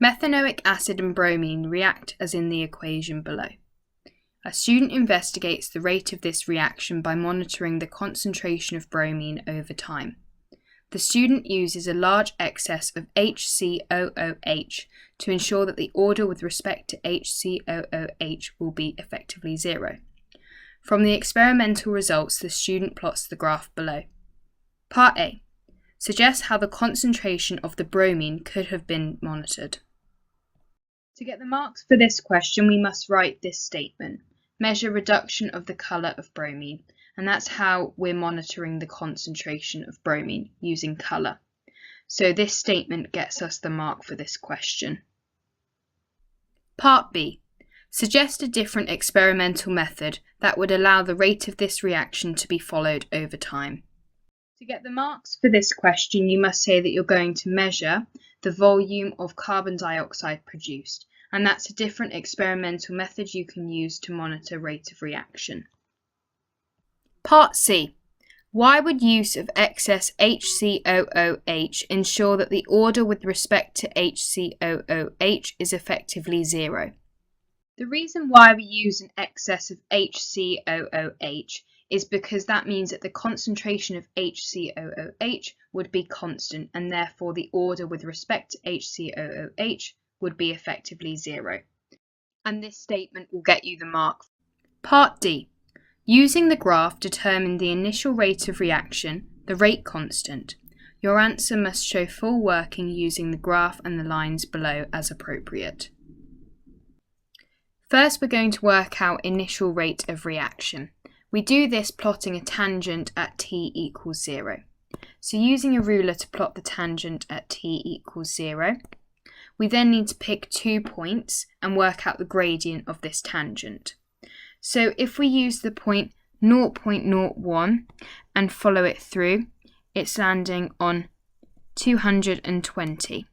Methanoic acid and bromine react as in the equation below. A student investigates the rate of this reaction by monitoring the concentration of bromine over time. The student uses a large excess of HCOOH to ensure that the order with respect to HCOOH will be effectively zero. From the experimental results, the student plots the graph below. Part A. Suggests how the concentration of the bromine could have been monitored. To get the marks for this question, we must write this statement. Measure reduction of the colour of bromine, and that's how we're monitoring the concentration of bromine using colour. So this statement gets us the mark for this question. Part B. Suggest a different experimental method that would allow the rate of this reaction to be followed over time. To get the marks for this question, you must say that you're going to measure the volume of carbon dioxide produced, and that's a different experimental method you can use to monitor rate of reaction. Part C. Why would use of excess HCOOH ensure that the order with respect to HCOOH is effectively zero? The reason why we use an excess of HCOOH is because that means that the concentration of HCOOH would be constant, and therefore the order with respect to HCOOH would be effectively zero. And this statement will get you the mark. Part D. Using the graph, determine the initial rate of reaction, the rate constant. Your answer must show full working using the graph and the lines below as appropriate. First, we're going to work out initial rate of reaction. We do this plotting a tangent at t equals 0. So using a ruler to plot the tangent at t equals 0, we then need to pick 2 points and work out the gradient of this tangent. So if we use the point 0.01 and follow it through, it's landing on 220.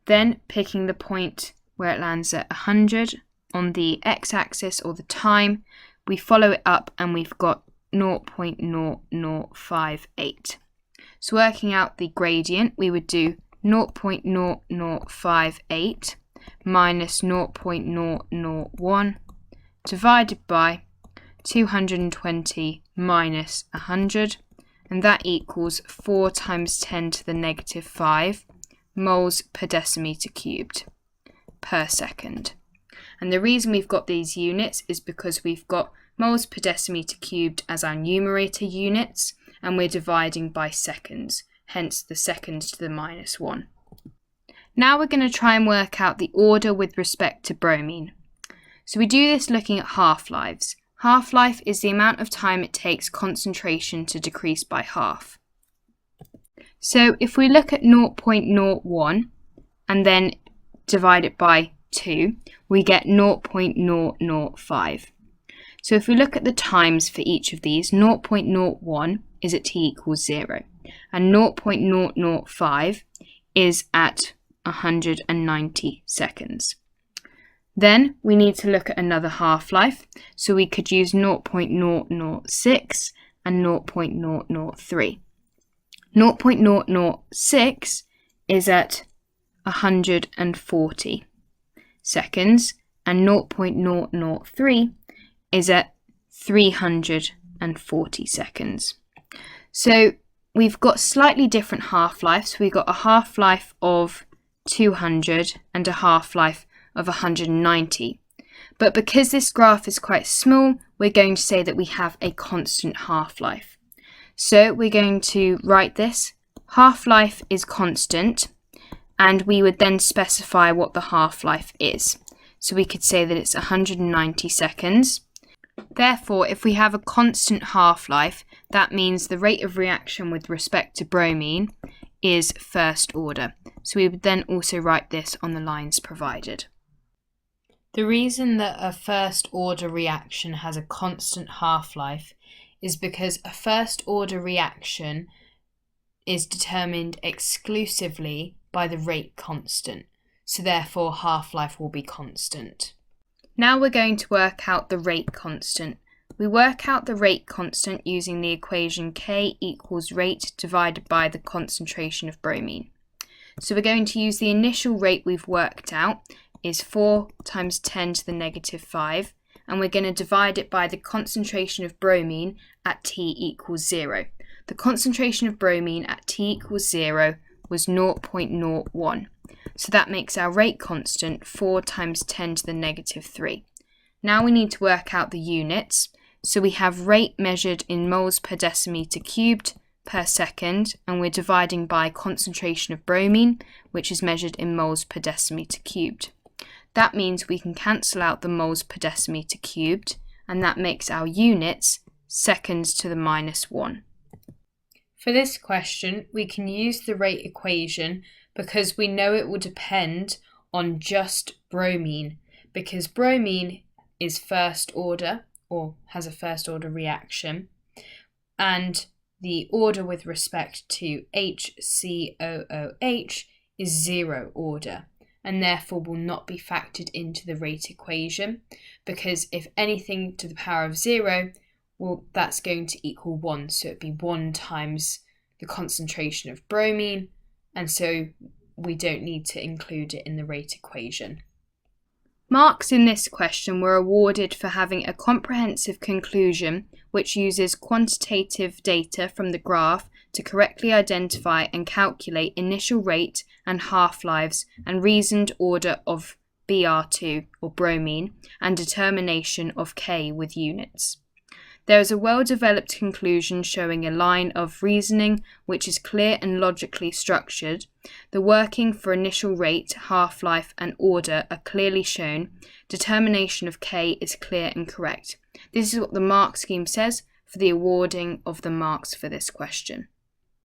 Then picking the point where it lands at 100 on the x-axis or the time, we follow it up and we've got 0.0058. So working out the gradient, we would do 0.0058 minus 0.001 divided by 220 minus 100, and that equals 4 times 10 to the negative 5 moles per decimeter cubed per second. And the reason we've got these units is because we've got moles per decimeter cubed as our numerator units, and we're dividing by seconds, hence the seconds to the minus 1. Now we're going to try and work out the order with respect to bromine. So we do this looking at half-lives. Half-life is the amount of time it takes concentration to decrease by half. So if we look at 0.01 and then divide it by 2, we get 0.005. So if we look at the times for each of these, 0.01 is at t equals 0, and 0.005 is at 190 seconds. Then we need to look at another half-life, so we could use 0.006 and 0.003. 0.006 is at 140 seconds, and 0.003 is at 340 seconds. So we've got slightly different half-lives. We've got a half-life of 200 and a half-life of 190. But because this graph is quite small, we're going to say that we have a constant half-life. So we're going to write this. Half-life is constant, and we would then specify what the half-life is. So we could say that it's 190 seconds. Therefore, if we have a constant half-life, that means the rate of reaction with respect to bromine is first order. So we would then also write this on the lines provided. The reason that a first order reaction has a constant half-life is because a first order reaction is determined exclusively by the rate constant. So therefore half-life will be constant. Now we're going to work out the rate constant. We work out the rate constant using the equation K equals rate divided by the concentration of bromine. So we're going to use the initial rate we've worked out is 4 times 10 to the negative 5, and we're going to divide it by the concentration of bromine at T equals 0. The concentration of bromine at T equals 0 was 0.01. So that makes our rate constant 4 times 10 to the negative 3. Now we need to work out the units. So we have rate measured in moles per decimetre cubed per second, and we're dividing by concentration of bromine, which is measured in moles per decimetre cubed. That means we can cancel out the moles per decimetre cubed, and that makes our units seconds to the minus 1. For this question, we can use the rate equation because we know it will depend on just bromine, because bromine is first order, or has a first order reaction, and the order with respect to HCOOH is 0 order, and therefore will not be factored into the rate equation, because if anything to the power of 0, well, that's going to equal 1, so it'd be 1 times the concentration of bromine, and so we don't need to include it in the rate equation. Marks in this question were awarded for having a comprehensive conclusion which uses quantitative data from the graph to correctly identify and calculate initial rate and half-lives and reasoned order of Br2 or bromine and determination of K with units. There is a well-developed conclusion showing a line of reasoning which is clear and logically structured. The working for initial rate, half-life and order are clearly shown. Determination of K is clear and correct. This is what the mark scheme says for the awarding of the marks for this question.